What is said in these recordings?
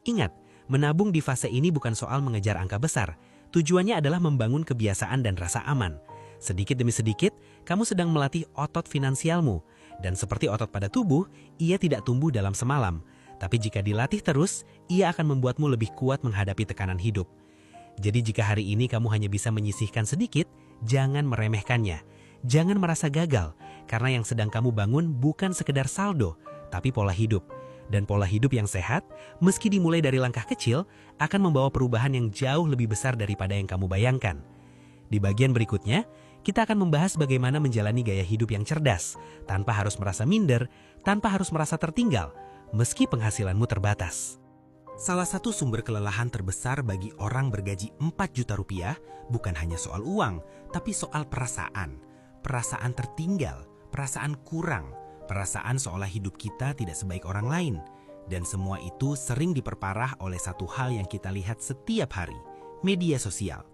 Ingat, menabung di fase ini bukan soal mengejar angka besar. Tujuannya adalah membangun kebiasaan dan rasa aman. Sedikit demi sedikit, kamu sedang melatih otot finansialmu. Dan seperti otot pada tubuh, ia tidak tumbuh dalam semalam. Tapi jika dilatih terus, ia akan membuatmu lebih kuat menghadapi tekanan hidup. Jadi jika hari ini kamu hanya bisa menyisihkan sedikit, jangan meremehkannya. Jangan merasa gagal, karena yang sedang kamu bangun bukan sekedar saldo, tapi pola hidup. Dan pola hidup yang sehat, meski dimulai dari langkah kecil, akan membawa perubahan yang jauh lebih besar daripada yang kamu bayangkan. Di bagian berikutnya, kita akan membahas bagaimana menjalani gaya hidup yang cerdas, tanpa harus merasa minder, tanpa harus merasa tertinggal, meski penghasilanmu terbatas. Salah satu sumber kelelahan terbesar bagi orang bergaji 4 juta rupiah bukan hanya soal uang, tapi soal perasaan. Perasaan tertinggal, perasaan kurang, perasaan seolah hidup kita tidak sebaik orang lain. Dan semua itu sering diperparah oleh satu hal yang kita lihat setiap hari, media sosial.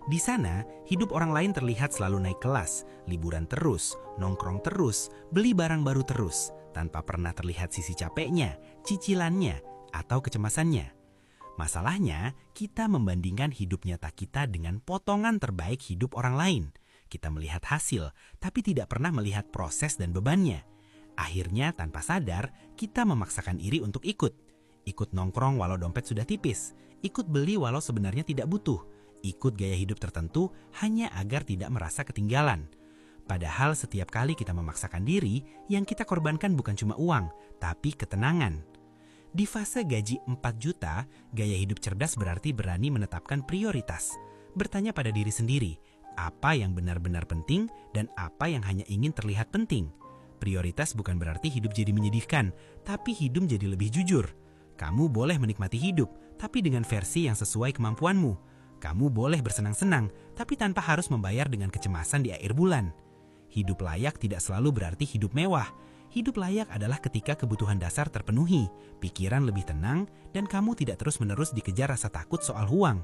Di sana, hidup orang lain terlihat selalu naik kelas, liburan terus, nongkrong terus, beli barang baru terus, tanpa pernah terlihat sisi capeknya, cicilannya, atau kecemasannya. Masalahnya, kita membandingkan hidup nyata kita dengan potongan terbaik hidup orang lain. Kita melihat hasil, tapi tidak pernah melihat proses dan bebannya. Akhirnya, tanpa sadar, kita memaksakan iri untuk ikut. Ikut nongkrong walau dompet sudah tipis, ikut beli walau sebenarnya tidak butuh, ikut gaya hidup tertentu hanya agar tidak merasa ketinggalan. Padahal setiap kali kita memaksakan diri, yang kita korbankan bukan cuma uang, tapi ketenangan. Di fase gaji 4 juta, gaya hidup cerdas berarti berani menetapkan prioritas. Bertanya pada diri sendiri, apa yang benar-benar penting dan apa yang hanya ingin terlihat penting. Prioritas bukan berarti hidup jadi menyedihkan, tapi hidup jadi lebih jujur. Kamu boleh menikmati hidup, tapi dengan versi yang sesuai kemampuanmu. Kamu boleh bersenang-senang, tapi tanpa harus membayar dengan kecemasan di akhir bulan. Hidup layak tidak selalu berarti hidup mewah. Hidup layak adalah ketika kebutuhan dasar terpenuhi, pikiran lebih tenang, dan kamu tidak terus-menerus dikejar rasa takut soal uang.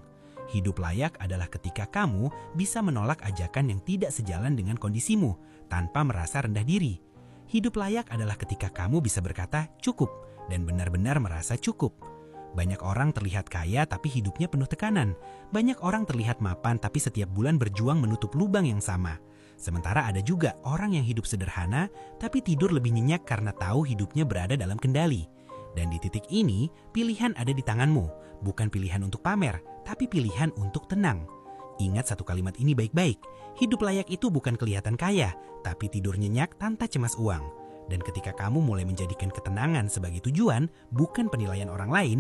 Hidup layak adalah ketika kamu bisa menolak ajakan yang tidak sejalan dengan kondisimu, tanpa merasa rendah diri. Hidup layak adalah ketika kamu bisa berkata cukup, dan benar-benar merasa cukup. Banyak orang terlihat kaya tapi hidupnya penuh tekanan. Banyak orang terlihat mapan tapi setiap bulan berjuang menutup lubang yang sama. Sementara ada juga orang yang hidup sederhana tapi tidur lebih nyenyak karena tahu hidupnya berada dalam kendali. Dan di titik ini, pilihan ada di tanganmu. Bukan pilihan untuk pamer, tapi pilihan untuk tenang. Ingat satu kalimat ini baik-baik. Hidup layak itu bukan kelihatan kaya, tapi tidur nyenyak tanpa cemas uang. Dan ketika kamu mulai menjadikan ketenangan sebagai tujuan, bukan penilaian orang lain,